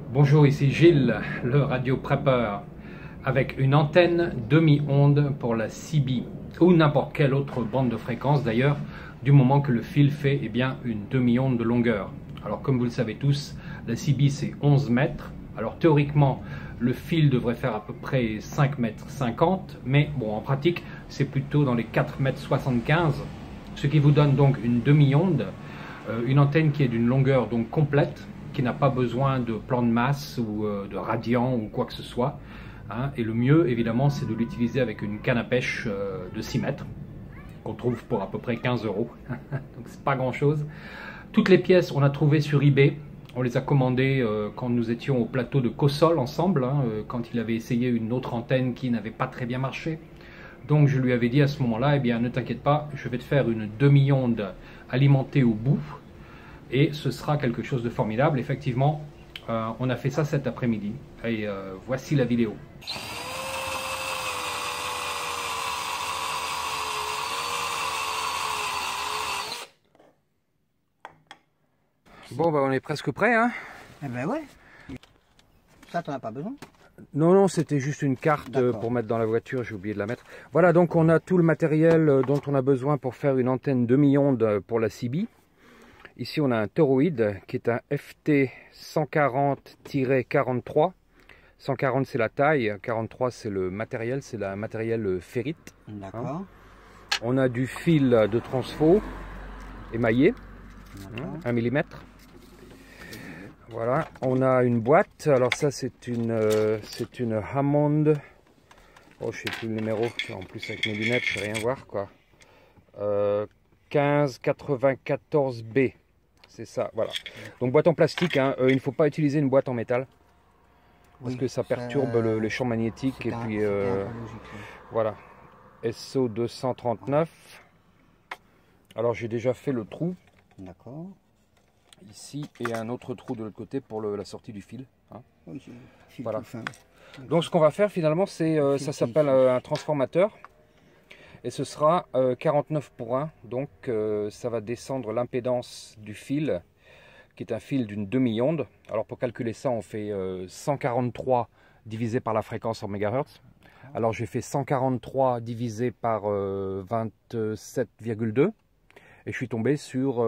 Bonjour, ici Gilles, le radio prepper, avec une antenne demi-onde pour la CB, ou n'importe quelle autre bande de fréquence d'ailleurs, du moment que le fil fait une demi-onde de longueur. Alors comme vous le savez tous, la CB c'est 11 mètres, alors théoriquement le fil devrait faire à peu près 5 mètres 50, mais bon en pratique c'est plutôt dans les 4 mètres 75, ce qui vous donne donc une demi-onde, une antenne qui est d'une longueur donc complète, qui n'a pas besoin de plan de masse ou de radian ou quoi que ce soit. Hein. Et le mieux, évidemment, c'est de l'utiliser avec une canne à pêche de 6 mètres, qu'on trouve pour à peu près 15 €. Donc c'est pas grand-chose. Toutes les pièces, on a trouvé sur eBay. On les a commandées quand nous étions au plateau de Cossol ensemble, hein, quand il avait essayé une autre antenne qui n'avait pas très bien marché. Donc je lui avais dit à ce moment-là, eh bien ne t'inquiète pas, je vais te faire une demi-onde alimentée au bout. Et ce sera quelque chose de formidable. Effectivement, on a fait ça cet après-midi. Et voici la vidéo. Bon, bah, on est presque prêt, hein? Eh ben ouais. Ça, t'en as pas besoin? Non, non, c'était juste une carte pour mettre dans la voiture, j'ai oublié de la mettre. Voilà, donc on a tout le matériel dont on a besoin pour faire une antenne demi-onde pour la CB. Ici, on a un toroïde qui est un FT 140-43. 140, c'est la taille, 43, c'est le matériel, c'est la matériel ferrite. D'accord. Hein. On a du fil de transfo émaillé, 1 mm. Voilà, on a une boîte. Alors ça, c'est une Hammond. Oh, je sais plus le numéro. En plus, avec mes lunettes, je ne sais rien voir, quoi. 1594B. C'est ça, voilà. Donc boîte en plastique, hein. Il ne faut pas utiliser une boîte en métal. Parce que ça perturbe les champs magnétiques. Et puis, voilà. SO 239. Alors j'ai déjà fait le trou. D'accord. Ici, et un autre trou de l'autre côté pour la sortie du fil. Hein. Oui, voilà. Donc ce qu'on va faire finalement, c'est ça s'appelle un transformateur. Et ce sera 49 pour 1, donc ça va descendre l'impédance du fil, qui est un fil d'une demi-onde. Alors pour calculer ça, on fait 143 divisé par la fréquence en mégahertz. Alors j'ai fait 143 divisé par 27,2 et je suis tombé sur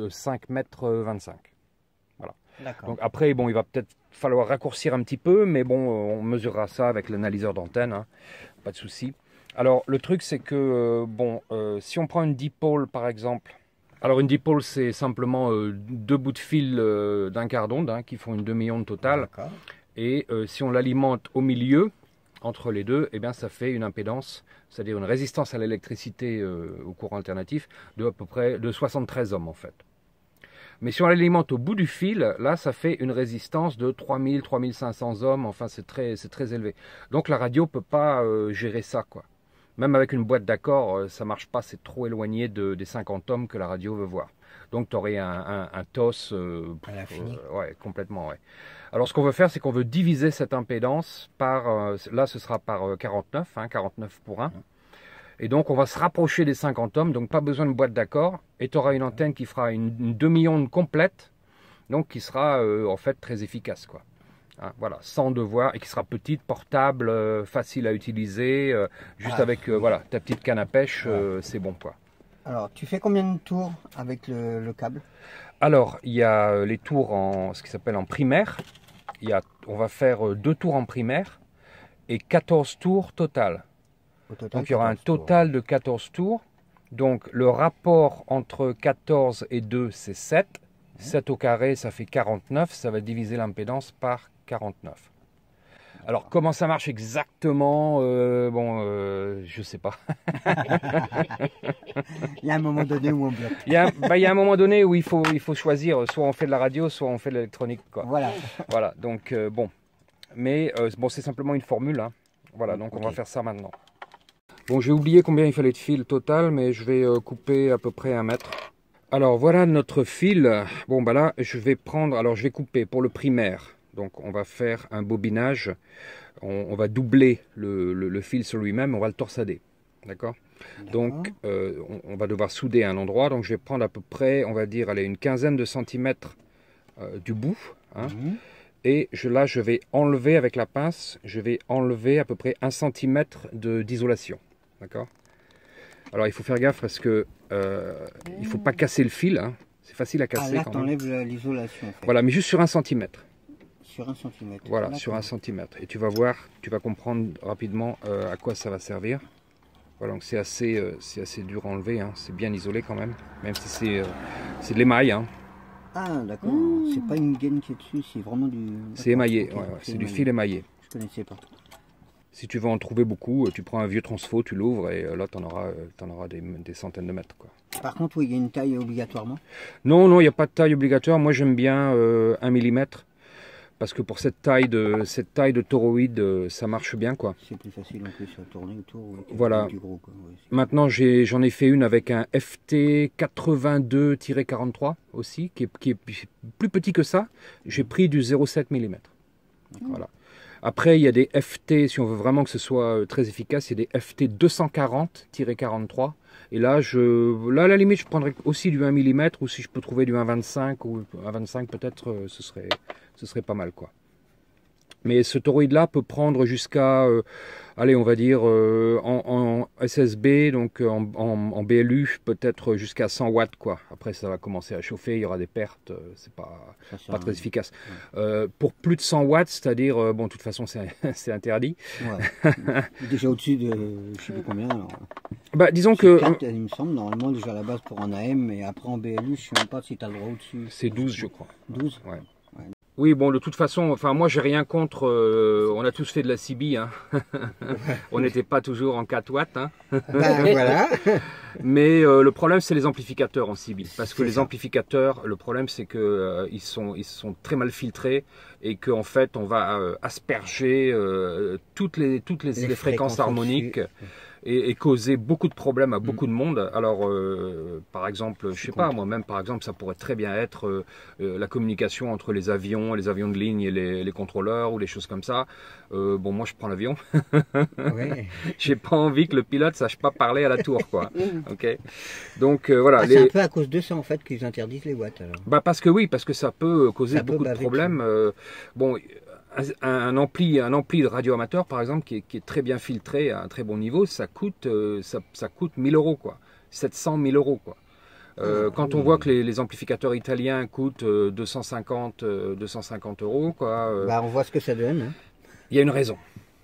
5 mètres 25. Voilà. Donc après, bon, il va peut-être falloir raccourcir un petit peu, mais bon, on mesurera ça avec l'analyseur d'antenne, hein, pas de souci. Alors le truc c'est que si on prend une dipole par exemple, alors une dipole c'est simplement deux bouts de fil d'un quart d'onde hein, qui font une demi-onde totale. Et si on l'alimente au milieu entre les deux, eh bien ça fait une impédance, c'est-à-dire une résistance à l'électricité au courant alternatif de à peu près de 73 ohms en fait. Mais si on l'alimente au bout du fil, là ça fait une résistance de 3000-3500 ohms, enfin c'est très élevé. Donc la radio ne peut pas gérer ça quoi. Même avec une boîte d'accord, ça ne marche pas, c'est trop éloigné des 50 ohms que la radio veut voir. Donc tu aurais un TOS ouais, complètement. Ouais. Alors ce qu'on veut faire, c'est qu'on veut diviser cette impédance par, là ce sera par 49, hein, 49 pour 1. Et donc on va se rapprocher des 50 ohms, donc pas besoin de boîte d'accord. Et tu auras une antenne qui fera une demi-onde complète, donc qui sera en fait très efficace quoi. Hein, voilà, sans devoir, et qui sera petite, portable, facile à utiliser, juste avec voilà, ta petite canne à pêche, c'est bon quoi. Alors, tu fais combien de tours avec le câble? Alors, il y a les tours en ce qui s'appelle en primaire. On va faire 2 tours en primaire et 14 tours total. Donc il y aura un total de 14 tours. Donc le rapport entre 14 et 2, c'est 7. 7 au carré, ça fait 49. Ça va diviser l'impédance par 49. Alors, comment ça marche exactement je sais pas. Il y a un moment donné où on bloque. Il y a un moment donné où il faut choisir. Soit on fait de la radio, soit on fait de l'électronique. Voilà. Voilà. Donc, bon. Mais, bon, c'est simplement une formule. Hein. Voilà, donc on va faire ça maintenant. Bon, j'ai oublié combien il fallait de fil total, mais je vais couper à peu près 1 mètre. Alors, voilà notre fil. Bon, bah là, je vais couper pour le primaire. Donc on va faire un bobinage, on va doubler le fil sur lui-même, on va le torsader. D'accord. Donc on va devoir souder à un endroit, donc je vais prendre à peu près, on va dire, allez, une quinzaine de centimètres du bout. Hein, Et là, je vais enlever avec la pince, je vais enlever à peu près 1 cm d'isolation. D'accord? Alors, il faut faire gaffe parce que il ne faut pas casser le fil. Hein. C'est facile à casser. Ah, là, tu enlèves l'isolation. En fait. Voilà, mais juste sur 1 cm. Sur 1 cm. Voilà, sur 1 cm. Et tu vas voir, tu vas comprendre rapidement à quoi ça va servir. Voilà, donc c'est assez dur à enlever. Hein. C'est bien isolé quand même si c'est de l'émail. Hein. Ah, d'accord. C'est pas une gaine qui est dessus, c'est vraiment du... C'est émaillé, okay, ouais, c'est du fil émaillé. Je connaissais pas. Si tu veux en trouver beaucoup, tu prends un vieux transfo, tu l'ouvres et là, tu en auras des centaines de mètres. Quoi. Par contre, oui, il y a une taille obligatoirement? Non, non, il n'y a pas de taille obligatoire. Moi, j'aime bien 1 mm. Parce que pour cette taille de toroïde, ça marche bien, quoi. C'est plus facile en plus à tourner autour. Voilà. Du gros, quoi. Ouais, maintenant, j'en ai fait une avec un FT 82-43 aussi, qui est plus petit que ça. J'ai pris du 0,7 mm. Voilà. Après, il y a des FT, si on veut vraiment que ce soit très efficace, il y a des FT 240-43. Et là, à la limite, je prendrais aussi du 1 mm, ou si je peux trouver du 1,25 ou 1,25 peut-être, ce serait pas mal, quoi. Mais ce toroïde-là peut prendre jusqu'à, allez, on va dire, en SSB, donc en BLU, peut-être jusqu'à 100 watts, quoi. Après, ça va commencer à chauffer, il y aura des pertes, c'est pas très efficace. Ouais. Pour plus de 100 watts, c'est-à-dire, bon, de toute façon, c'est interdit. Ouais. Déjà au-dessus de, je sais plus combien, alors. Bah, disons que... 4, il me semble, normalement, déjà à la base pour un AM, mais après en BLU, je sais même pas si tu as le droit au-dessus. C'est 12, je crois. 12 ouais. Oui, bon, de toute façon, enfin, moi, j'ai rien contre. On a tous fait de la CB, hein. On n'était pas toujours en 4 watts, hein. Ben, voilà. Mais le problème, c'est les amplificateurs en CB. Parce que les amplificateurs, le problème, c'est que ils sont très mal filtrés et qu'en fait, on va asperger toutes les fréquences harmoniques. Et causer beaucoup de problèmes à beaucoup de monde. Alors, par exemple, je sais pas, moi-même, par exemple, ça pourrait très bien être la communication entre les avions de ligne et les contrôleurs ou les choses comme ça. Bon, moi, je prends l'avion. Ouais. J'ai pas envie que le pilote sache pas parler à la tour, quoi. Ok. Donc voilà. C'est un peu à cause de ça en fait qu'ils interdisent les watts. Alors. Bah parce que ça peut causer beaucoup de problèmes. Bon. Un ampli de radioamateur, par exemple, qui est très bien filtré à un très bon niveau, ça coûte 1000 €, quoi. 700 000 €, quoi. Quand on voit que les amplificateurs italiens coûtent 250 €, quoi. Bah, on voit ce que ça donne. Hein. Il y a une raison.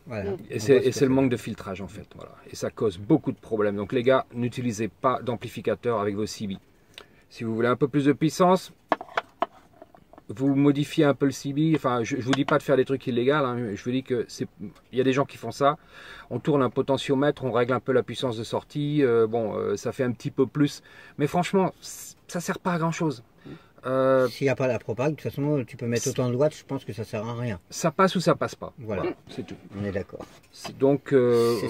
Voilà. Et c'est le manque de filtrage, en fait. Voilà. Et ça cause beaucoup de problèmes. Donc, les gars, n'utilisez pas d'amplificateur avec vos CB. Si vous voulez un peu plus de puissance, vous modifiez un peu le CB, enfin je vous dis pas de faire des trucs illégaux, hein, je vous dis que il y a des gens qui font ça, on tourne un potentiomètre, on règle un peu la puissance de sortie, ça fait un petit peu plus, mais franchement ça sert pas à grand chose. S'il n'y a pas la propague, de toute façon tu peux mettre autant de watts, je pense que ça sert à rien. Ça passe ou ça passe pas, voilà. C'est tout. On est d'accord. Donc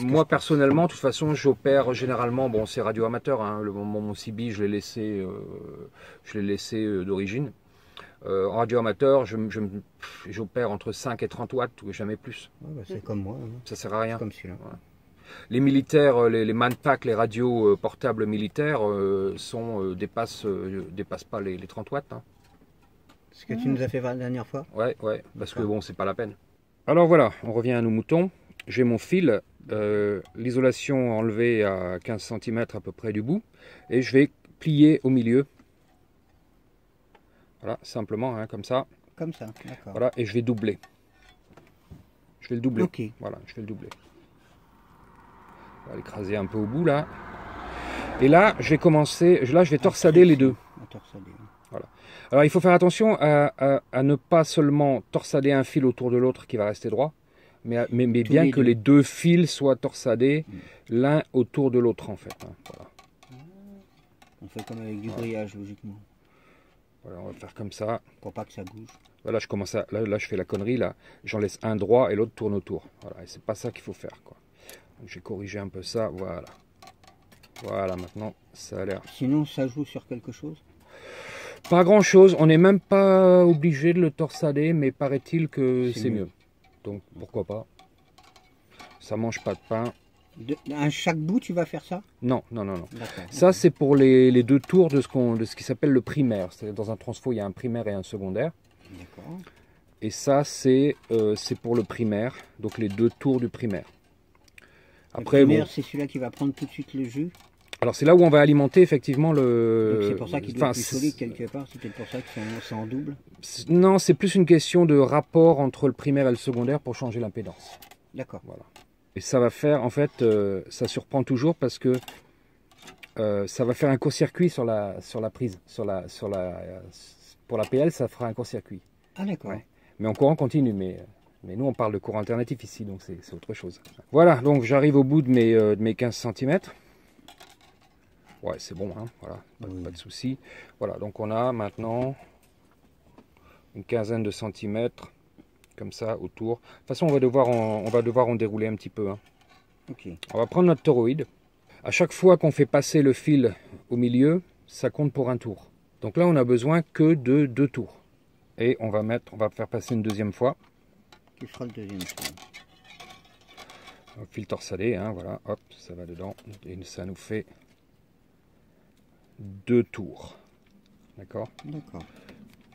moi personnellement, de toute façon j'opère généralement, bon c'est radio amateur, hein, mon CB je l'ai laissé d'origine. En radio amateur, j'opère entre 5 et 30 watts, ou jamais plus. Ouais, bah, c'est comme moi. Hein. Ça sert à rien. Comme celui-là. Ouais. Les militaires, les manpack, les radios portables militaires dépassent pas les 30 watts. Hein. Ce que tu nous as fait la dernière fois. Ouais, parce que bon, c'est pas la peine. Alors voilà, on revient à nos moutons. J'ai mon fil, l'isolation enlevée à 15 cm à peu près du bout, et je vais plier au milieu. Voilà, simplement, hein, comme ça. Comme ça, d'accord. Voilà, et je vais doubler. Je vais le doubler. Ok. Voilà, je vais le doubler. On va l'écraser un peu au bout, là. Et là, je vais commencer, je vais torsader les deux. Voilà. Alors, il faut faire attention à ne pas seulement torsader un fil autour de l'autre qui va rester droit, mais bien que les deux fils soient torsadés l'un autour de l'autre, en fait. Hein. Voilà. On fait comme avec du grillage, logiquement. Voilà, on va faire comme ça. Pour pas que ça bouge. Voilà, je commence là, je fais la connerie, là. J'en laisse un droit et l'autre tourne autour. Voilà, et c'est pas ça qu'il faut faire, quoi. Donc, j'ai corrigé un peu ça, voilà. Voilà, maintenant, ça a l'air... Sinon, ça joue sur quelque chose? Pas grand-chose. On n'est même pas obligé de le torsader, mais paraît-il que c'est mieux. Donc, pourquoi pas. Ça mange pas de pain. À chaque bout, tu vas faire ça? Non. Ça, c'est pour les deux tours de ce qui s'appelle le primaire. C'est-à-dire dans un transfo, il y a un primaire et un secondaire. D'accord. Et ça, c'est pour le primaire, donc les 2 tours du primaire. Après, le primaire, c'est celui-là qui va prendre tout de suite le jus. Alors c'est là où on va alimenter effectivement le... C'est pour ça qu'il doit être plus solide quelque part, c'est peut-être pour ça que c'est en double. Non, c'est plus une question de rapport entre le primaire et le secondaire pour changer l'impédance. D'accord. Voilà. Et ça va faire, en fait, ça surprend toujours parce que ça va faire un court-circuit sur la prise. Pour la PL, ça fera un court-circuit. Ah d'accord. Ouais. Mais en courant continu, mais nous on parle de courant alternatif ici, donc c'est autre chose. Voilà, donc j'arrive au bout de mes 15 cm. Ouais, c'est bon, hein, voilà, pas de souci. Voilà, donc on a maintenant une quinzaine de centimètres, comme ça, autour. De toute façon, on va devoir en dérouler un petit peu. Hein. Okay. On va prendre notre toroïde. À chaque fois qu'on fait passer le fil au milieu, ça compte pour un tour. Donc là, on a besoin que de 2 tours. Et on va faire passer une deuxième fois. Qui sera le deuxième tour? Fil torsadé, hein, voilà, hop, ça va dedans. Et ça nous fait 2 tours. D'accord? D'accord.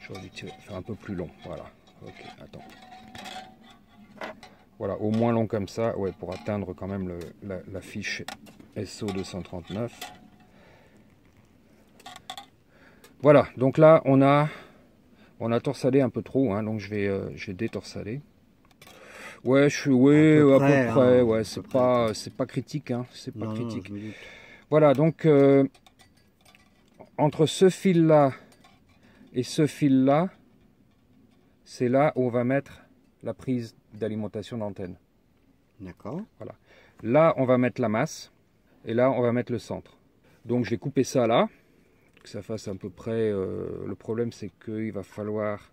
J'aurais dû faire un peu plus long. Voilà. Ok, attends. Voilà, au moins long comme ça, ouais, pour atteindre quand même la fiche SO 239. Voilà, donc là on a torsadé un peu trop, hein, donc je vais détorsader. Ouais, à peu près, hein, ouais, c'est pas critique, hein, c'est pas critique. Voilà, donc entre ce fil là et ce fil là, c'est là où on va mettre la prise d'alimentation d'antenne. D'accord. Voilà. Là, on va mettre la masse et là, on va mettre le centre. Donc, je vais couper ça là, que ça fasse à peu près. Le problème, c'est qu'il va falloir.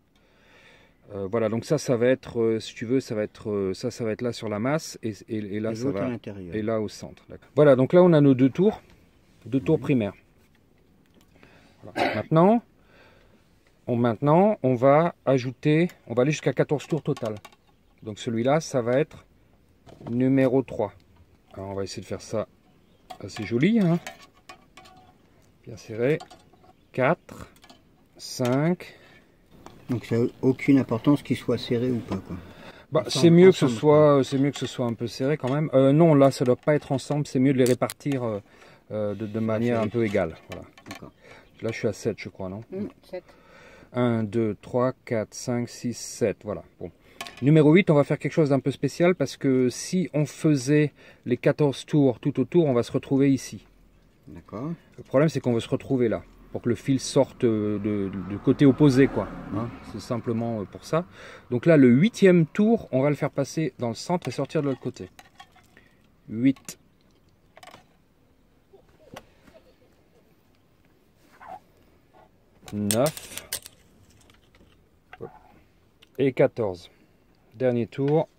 Voilà, donc ça va être, si tu veux, ça va être là sur la masse et là, ça va. Et là au centre. Voilà, donc là, on a nos 2 tours, 2 tours primaires. Voilà. Maintenant, on va ajouter, on va aller jusqu'à 14 tours total. Donc celui-là, ça va être numéro 3. Alors on va essayer de faire ça assez joli, hein. Bien serré. 4, 5. Donc ça n'a aucune importance qu'il soit serré ou pas, quoi. Bah, c'est mieux que ce soit un peu serré quand même. Non, là, ça ne doit pas être ensemble. C'est mieux de les répartir de manière un peu égale. Voilà. Là, je suis à 7, je crois, non? 7. 1, 2, 3, 4, 5, 6, 7. Voilà. Bon. Numéro 8, on va faire quelque chose d'un peu spécial parce que si on faisait les 14 tours tout autour, on va se retrouver ici. D'accord. Le problème, c'est qu'on veut se retrouver là pour que le fil sorte du côté opposé, quoi. Hein, c'est simplement pour ça. Donc là, le 8e tour, on va le faire passer dans le centre et sortir de l'autre côté. 8. 9 et 14. Dernier tour.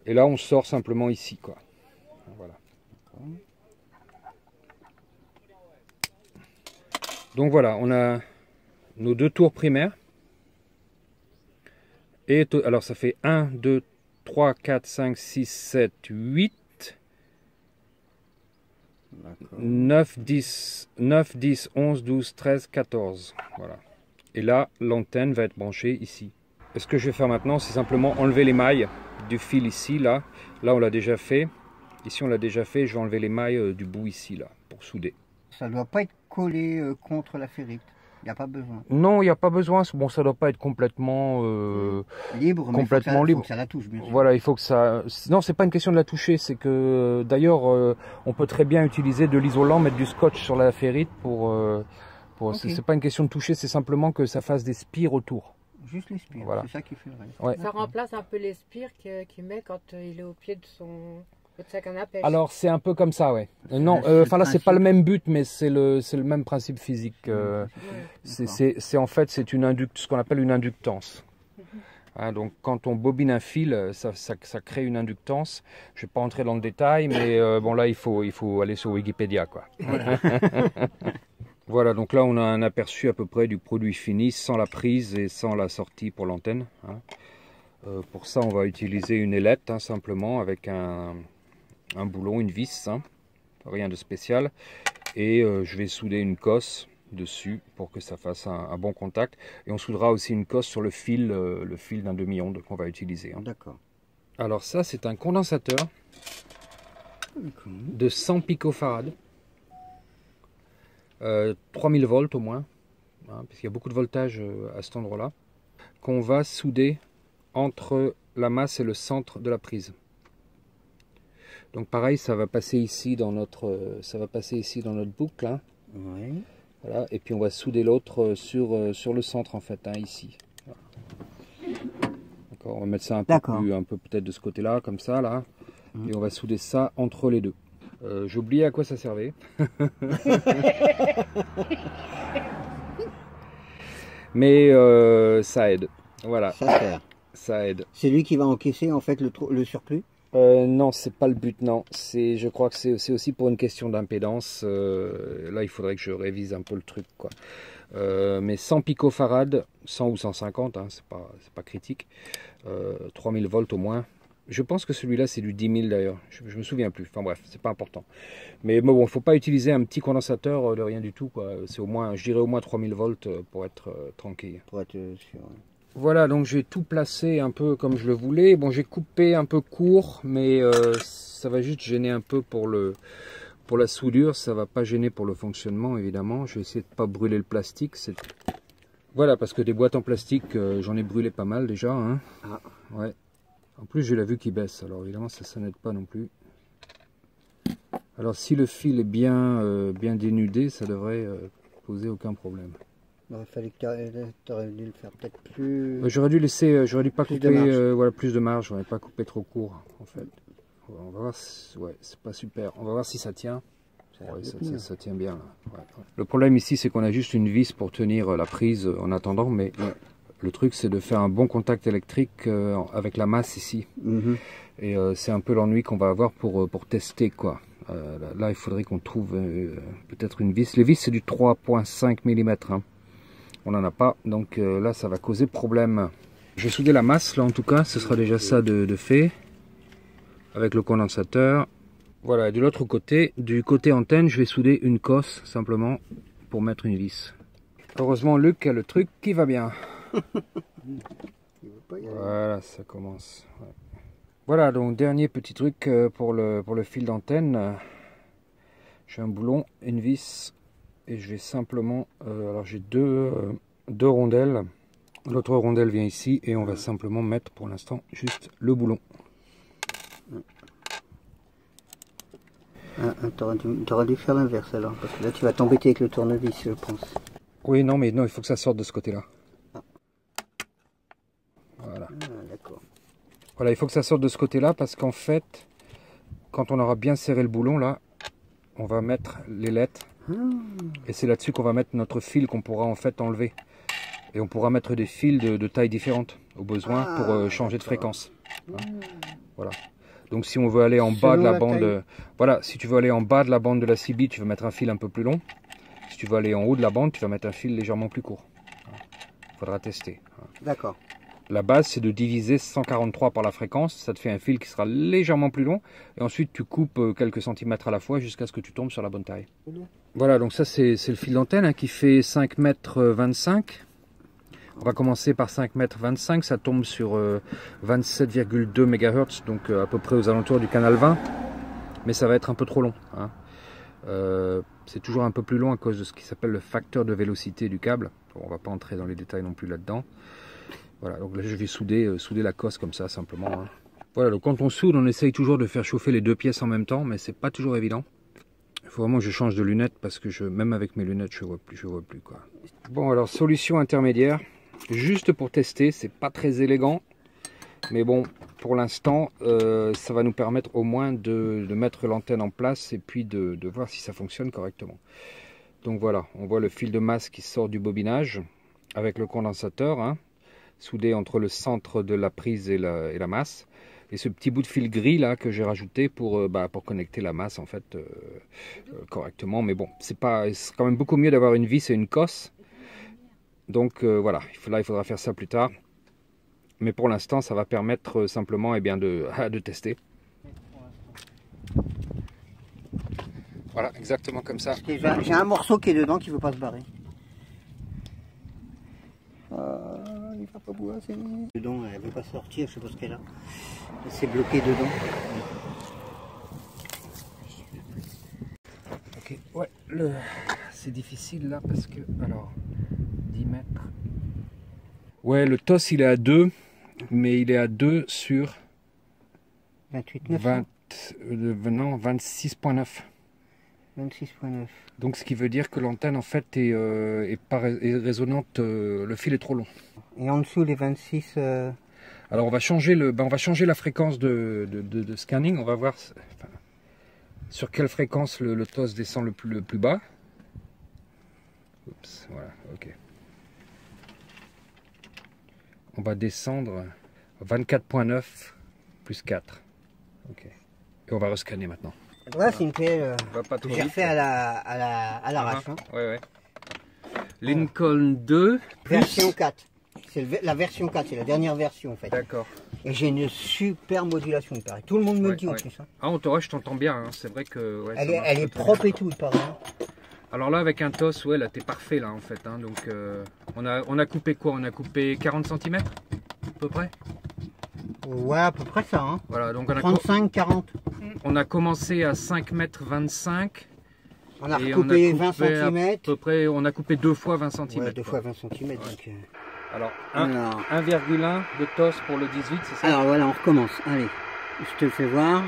Et là, on sort simplement ici, quoi. Voilà. Donc voilà, on a nos 2 tours primaires. Et alors, ça fait 1, 2, 3, 4, 5, 6, 7, 8. 9, 10, 11, 12, 13, 14. Voilà. Et là, l'antenne va être branchée ici. Et ce que je vais faire maintenant, c'est simplement enlever les mailles du fil ici, là. Là, on l'a déjà fait. Ici, on l'a déjà fait. Je vais enlever les mailles du bout ici, là, pour souder. Ça ne doit pas être collé contre la ferrite. Il n'y a pas besoin. Non, il n'y a pas besoin. Bon, ça ne doit pas être complètement libre, mais complètement libre. Il faut que ça la touche, bien sûr. Voilà, il faut que ça. Non, c'est pas une question de la toucher. C'est que d'ailleurs, on peut très bien utiliser de l'isolant, mettre du scotch sur la ferrite pour. Okay. C'est pas une question de toucher, c'est simplement que ça fasse des spires autour. Juste les spires, voilà. C'est ça qui fait le reste. Ouais. Ça remplace un peu les spires qu'il met quand il est au pied de sa canne à pêche. Alors c'est un peu comme ça, ouais. Non, enfin là c'est pas le même but, mais c'est le même principe physique. C'est en fait ce qu'on appelle une inductance. Hein, donc quand on bobine un fil, ça crée une inductance. Je vais pas entrer dans le détail, mais bon là il faut aller sur Wikipédia, quoi. Voilà, donc là on a un aperçu à peu près du produit fini sans la prise et sans la sortie pour l'antenne. Hein. Pour ça on va utiliser une ailette, hein, simplement avec un boulon, une vis, hein, rien de spécial. Et je vais souder une cosse dessus pour que ça fasse un bon contact. Et on soudera aussi une cosse sur le fil d'un demi-onde qu'on va utiliser. Hein. D'accord. Alors ça, c'est un condensateur de 100 picofarad. 3000 volts au moins, hein, puisqu'il y a beaucoup de voltage à cet endroit-là, qu'on va souder entre la masse et le centre de la prise. Donc pareil, ça va passer ici dans notre, boucle. Hein. Oui. Voilà, et puis on va souder l'autre sur le centre en fait, hein, ici. Voilà. D'accord, on va mettre ça un peu peut-être de ce côté-là, comme ça, là, et on va souder ça entre les deux. J'ai oublié à quoi ça servait. Mais ça aide. Voilà. Ça sert. Ça aide. C'est lui qui va encaisser en fait le surplus? Non, c'est pas le but, non. Je crois que c'est aussi pour une question d'impédance. Là, il faudrait que je révise un peu le truc, quoi. Mais 100 picofarad, 100 ou 150, hein, c'est pas critique. 3000 volts au moins. Je pense que celui-là, c'est du 10 000 d'ailleurs. Je me souviens plus. Enfin bref, c'est pas important. Mais bon, il ne faut pas utiliser un petit condensateur de rien du tout, quoi. C'est au moins, je dirais au moins 3000 volts pour être tranquille. Pour être sûr. Voilà, donc j'ai tout placé un peu comme je le voulais. Bon, j'ai coupé un peu court, mais ça va juste gêner un peu pour la soudure. Ça va pas gêner pour le fonctionnement, évidemment. Je vais essayer de pas brûler le plastique. Voilà, parce que des boîtes en plastique, j'en ai brûlé pas mal déjà. Hein. Ah. Ouais. En plus, j'ai la vue qui baisse, alors évidemment, ça n'aide pas non plus. Alors, si le fil est bien dénudé, ça devrait poser aucun problème. Il aurait fallu que tu aurais dû le faire peut-être plus... J'aurais dû pas couper voilà, plus de marge, j'aurais pas coupé trop court, en fait. On va voir si, ouais, c'est pas super. On va voir si ça tient. Ouais, ça tient bien, là. Ouais, ouais. Le problème ici, c'est qu'on a juste une vis pour tenir la prise en attendant, mais... Ouais. Le truc, c'est de faire un bon contact électrique avec la masse ici. Et c'est un peu l'ennui qu'on va avoir pour tester, quoi. Là, il faudrait qu'on trouve peut-être une vis. Les vis, c'est du 3,5 mm. Hein. On n'en a pas, donc là, ça va causer problème. Je vais souder la masse, là, en tout cas. Ce sera déjà ça de fait. Avec le condensateur. Voilà, et de l'autre côté, du côté antenne, je vais souder une cosse, simplement, pour mettre une vis. Heureusement, Luc a le truc qui va bien. Voilà, ça commence. Ouais. Voilà, donc dernier petit truc pour le fil d'antenne. J'ai un boulon, une vis, et je vais simplement... alors j'ai deux rondelles. L'autre rondelle vient ici, et on va simplement mettre pour l'instant juste le boulon. T'aurais dû faire l'inverse alors, parce que là tu vas t'embêter avec le tournevis, je pense. Oui, non, mais non, il faut que ça sorte de ce côté-là. Voilà. Voilà, il faut que ça sorte de ce côté-là parce qu'en fait, quand on aura bien serré le boulon là, on va mettre l'ailettes et c'est là-dessus qu'on va mettre notre fil qu'on pourra en fait enlever. Et on pourra mettre des fils de tailles différentes au besoin pour changer de fréquence. Hein. Voilà. Donc si on veut aller en bas de la bande, voilà, si tu veux aller en bas de la bande de la CB, tu vas mettre un fil un peu plus long. Si tu veux aller en haut de la bande, tu vas mettre un fil légèrement plus court. Il faudra tester. D'accord. La base, c'est de diviser 143 par la fréquence. Ça te fait un fil qui sera légèrement plus long. Et ensuite, tu coupes quelques centimètres à la fois jusqu'à ce que tu tombes sur la bonne taille. Voilà, donc ça, c'est le fil d'antenne hein, qui fait 5,25 m. On va commencer par 5,25 m. Ça tombe sur 27,2 MHz, donc à peu près aux alentours du canal 20. Mais ça va être un peu trop long. Hein. C'est toujours un peu plus long à cause de ce qui s'appelle le facteur de vélocité du câble. Bon, on ne va pas entrer dans les détails non plus là-dedans. Voilà, donc là je vais souder la cosse comme ça simplement. Hein. Voilà, donc quand on soude, on essaye toujours de faire chauffer les deux pièces en même temps, mais c'est pas toujours évident. Il faut vraiment que je change de lunettes parce que même avec mes lunettes, je vois plus quoi. Bon, alors solution intermédiaire, juste pour tester, c'est pas très élégant, mais bon, pour l'instant, ça va nous permettre au moins de mettre l'antenne en place et puis de voir si ça fonctionne correctement. Donc voilà, on voit le fil de masse qui sort du bobinage avec le condensateur, hein, soudé entre le centre de la prise et la masse. Et ce petit bout de fil gris là que j'ai rajouté pour connecter la masse en fait correctement. Mais bon, c'est quand même beaucoup mieux d'avoir une vis et une cosse. Donc voilà, il faudra faire ça plus tard. Mais pour l'instant, ça va permettre simplement de tester. Voilà, exactement comme ça. J'ai un morceau qui est dedans qui ne veut pas se barrer. Il va pas boire, dedans, elle veut pas sortir, je sais pas ce qu'elle a. Elle s'est bloquée dedans. Ok, ouais, c'est difficile là parce que, alors, 10 mètres. Ouais, le TOS il est à 2, mais il est à 2 sur 28,9. non, 26,9. 26,9. Donc ce qui veut dire que l'antenne en fait est résonante, le fil est trop long. Et en dessous les 26... Alors on va changer la fréquence de scanning, on va voir sur quelle fréquence le TOS descend le plus bas. Oups, voilà, ok. On va descendre 24,9 plus 4. Ok. Et on va rescanner maintenant. Ouais, c'est une clé que j'ai refait à l'arrache. Ouais, ouais. Lincoln 2 plus... Version 4. C'est la version 4, c'est la dernière version en fait. D'accord. Et j'ai une super modulation, il paraît. Tout le monde me le dit en plus. Hein. Ah, on je t'entends bien, hein. C'est vrai que... Ouais, elle est propre et tout, il paraît. Hein. Alors là, avec un TOS, ouais, là, t'es parfait, là, en fait. Hein. Donc, on a coupé quoi? On a coupé 40 cm à peu près? Ouais, à peu près ça. Hein. Voilà, donc 35, 40. On a commencé à 5,25 m. On a recoupé 20 cm. À peu près, on a coupé 2 fois 20 cm. Ouais, 2 fois 20 cm. Donc, alors, 1,1 de TOS pour le 18, c'est ça? Alors voilà, on recommence. Allez, je te le fais voir.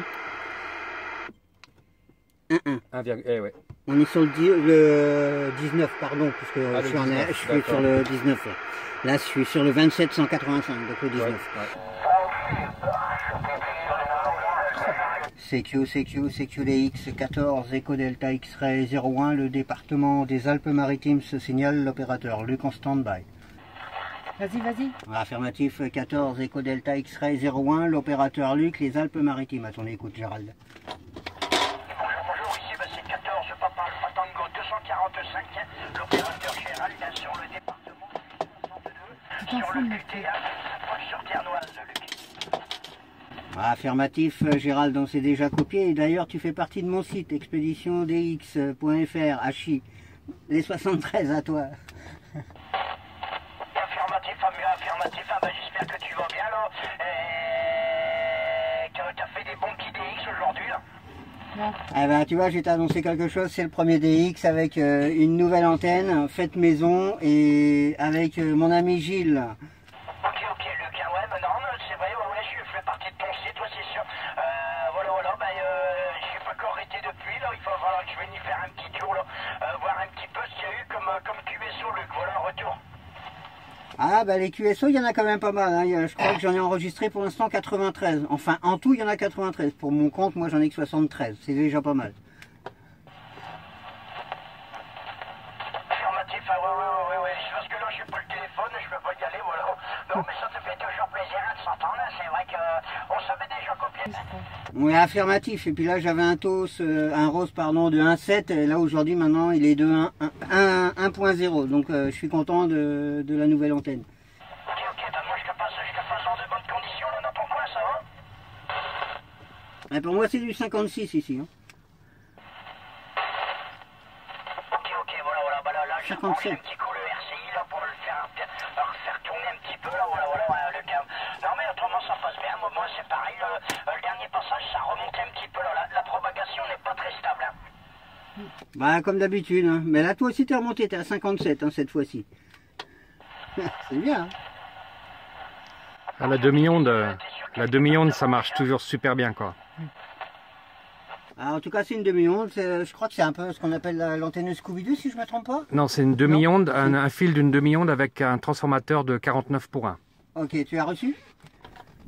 1,1. Eh ouais. On est sur le 19, pardon, puisque je suis sur le 19. Là, je suis sur le 27 185, donc le 19. Ouais. CQ DX 14, Echo Delta X-Ray 01, le département des Alpes-Maritimes se signale l'opérateur Luc en stand-by. Vas-y. Affirmatif 14, Echo Delta X-Ray 01, l'opérateur Luc, les Alpes-Maritimes. À ton écoute, Gérald. Bonjour, ici c'est 14, Papa Alpha Tango 245, l'opérateur Gérald sur le département 62, sur le QTA, sur Ternoise, Luc. Affirmatif, Gérald, on s'est déjà copié. Et d'ailleurs, tu fais partie de mon site, expéditiondx.fr, HI. Les 73 à toi. Affirmatif, j'espère que tu vas bien là. Tu as fait des bons petits DX aujourd'hui là. Eh ben, tu vois, je vais t'annoncer quelque chose. C'est le premier DX avec une nouvelle antenne, faite maison, et avec mon ami Gilles. Ok, Luc, ouais, mais non, c'est vrai, ouais, je fais partie de ton site, ouais, c'est sûr. Voilà, je n'ai pas encore arrêté depuis, là, il va falloir que je vienne y faire un petit tour, là, voir un petit peu ce qu'il y a eu comme QSO, Luc, voilà, retour. Ah, bah les QSO, il y en a quand même pas mal, hein. Je crois que j'en ai enregistré pour l'instant 93. Enfin, en tout, il y en a 93. Pour mon compte, moi, j'en ai que 73. C'est déjà pas mal. Affirmatif, ouais, parce que là, j'ai pas le téléphone, je peux pas y aller, voilà. Non, mais ça fait toujours plaisir de s'entendre, c'est vrai qu'on savait déjà copier. Oui, affirmatif. Et puis là, j'avais un TOS, un rose, pardon, de 1.7. Et là, aujourd'hui, maintenant, il est de 1.0. Donc, je suis content de la nouvelle antenne. Ok, moi, je te passe dans de bonnes conditions, là, dans ton coin, ça va? Et pour moi, c'est du 56 ici. Hein. Ok, voilà, bah là, je prends un 57. petit coup le RCI, là, pour le refaire tourner un petit peu, là, voilà, le gars. Non, mais autrement, ça passe bien, moi, c'est pareil, le dernier passage, ça remontait un petit peu, là, la propagation n'est pas très stable, hein. Bah, comme d'habitude. Hein. Mais là, toi aussi, t'es remonté, t'es à 57, hein, cette fois-ci. C'est bien, hein. Ah, la demi-onde, ça marche toujours super bien, quoi. Alors, en tout cas, c'est une demi-onde. Je crois que c'est un peu ce qu'on appelle l'antenne Scooby-Doo, si je ne me trompe pas. Non, c'est une demi-onde, un fil d'une demi-onde avec un transformateur de 49 pour 1. Ok, tu as reçu?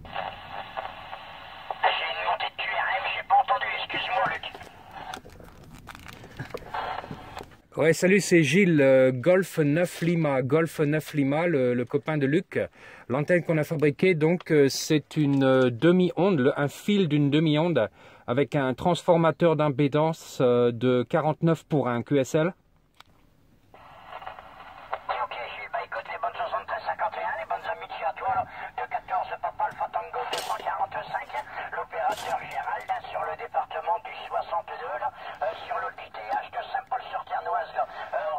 J'ai une montée de QRM, j'ai pas entendu, excuse-moi, Luc. Ouais, salut, c'est Gilles, Golf 9 Lima, le copain de Luc. L'antenne qu'on a fabriquée, donc, c'est une demi-onde, un fil d'une demi-onde avec un transformateur d'impédance de 49 pour 1 QSL. Ok, Gilles, bah écoute, les bonnes 73-51, les bonnes amitiés à toi, là, de 14, Papa Alpha Tango 245, l'opérateur Gérald, sur le département du 62, là, sur le QTH de Saint-Paul-sur-Ternoise, là.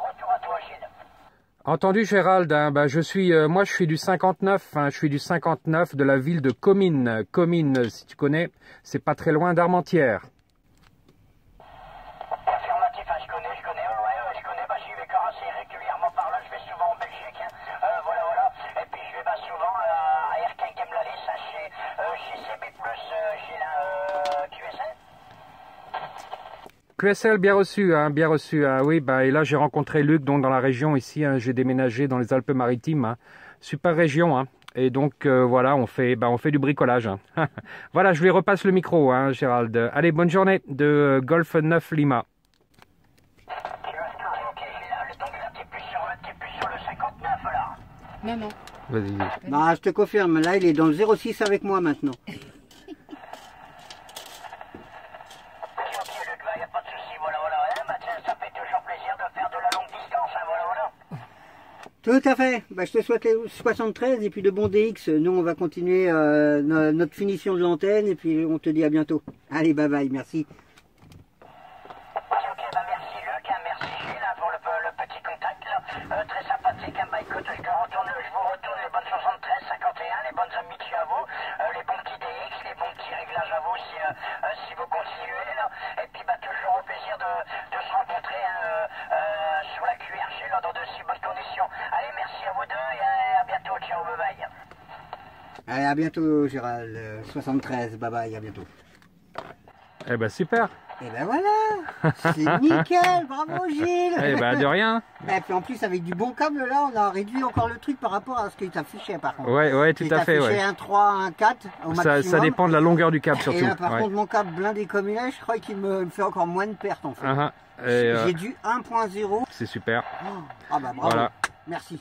Retour à toi, Gilles. Entendu Gérald, hein, bah, moi je suis du 59, hein, je suis du 59 de la ville de Comines. Comines, si tu connais, c'est pas très loin d'Armentières. Affirmatif, hein, je connais, ouais, je connais, bah, j'y vais quand assez régulièrement par là, je vais souvent en Belgique, hein, voilà, et puis je vais bah, souvent à Erkin Gemlalis, hein, chez CB+, chez la QSL. QSL, bien reçu, hein, oui, bah, et là j'ai rencontré Luc, donc dans la région ici, hein, j'ai déménagé dans les Alpes-Maritimes, hein, super région, hein, et donc voilà, on fait du bricolage. Hein. Voilà, je lui repasse le micro, hein, Gérald. Allez, bonne journée de Golf 9 Lima. Non, non. Vas-y. Bah, je te confirme, là il est dans le 06 avec moi maintenant. Tout à fait. Bah, je te souhaite les 73 et puis de bons DX. Nous, on va continuer notre finition de l'antenne et puis on te dit à bientôt. Allez, bye bye, merci. Ok, bah merci Luc, hein, merci Gilles pour le petit contact là. Très sympathique, hein, bah écoute, je vous retourne les bonnes 73, 51, les bonnes amitiés à vous, les bons petits DX, les bons petits réglages à vous si vous continuez là. Et puis bah toujours au plaisir de se rencontrer hein, sur la QRG là, dans de si bonnes conditions. Allez, merci à vous deux et à bientôt, ciao, bye bye. Allez, à bientôt Gérald. 73, bye bye, à bientôt. Eh ben super. Et ben voilà, c'est nickel, bravo Gilles. Eh ben de rien. Et puis en plus avec du bon câble là, on a réduit encore le truc par rapport à ce qu'il t'affichait par contre. Ouais, tout à fait. Il t'affichait un 3, un 4 au maximum. Ça dépend de la longueur du câble surtout. Et là par contre mon câble blindé comme il est, je crois qu'il me fait encore moins de pertes en fait. J'ai du 1.0. C'est super. Ah bah bravo, voilà. Merci.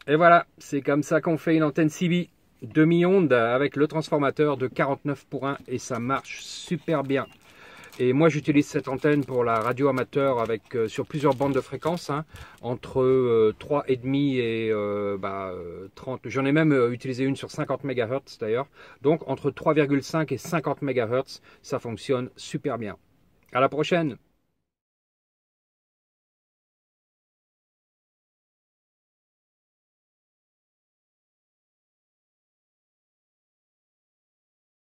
Et voilà, c'est comme ça qu'on fait une antenne CB demi-onde avec le transformateur de 49:1 et ça marche super bien. Et moi j'utilise cette antenne pour la radio amateur avec sur plusieurs bandes de fréquences, hein, entre 3,5 et 30. J'en ai même utilisé une sur 50 MHz d'ailleurs. Donc entre 3,5 et 50 MHz, ça fonctionne super bien. À la prochaine!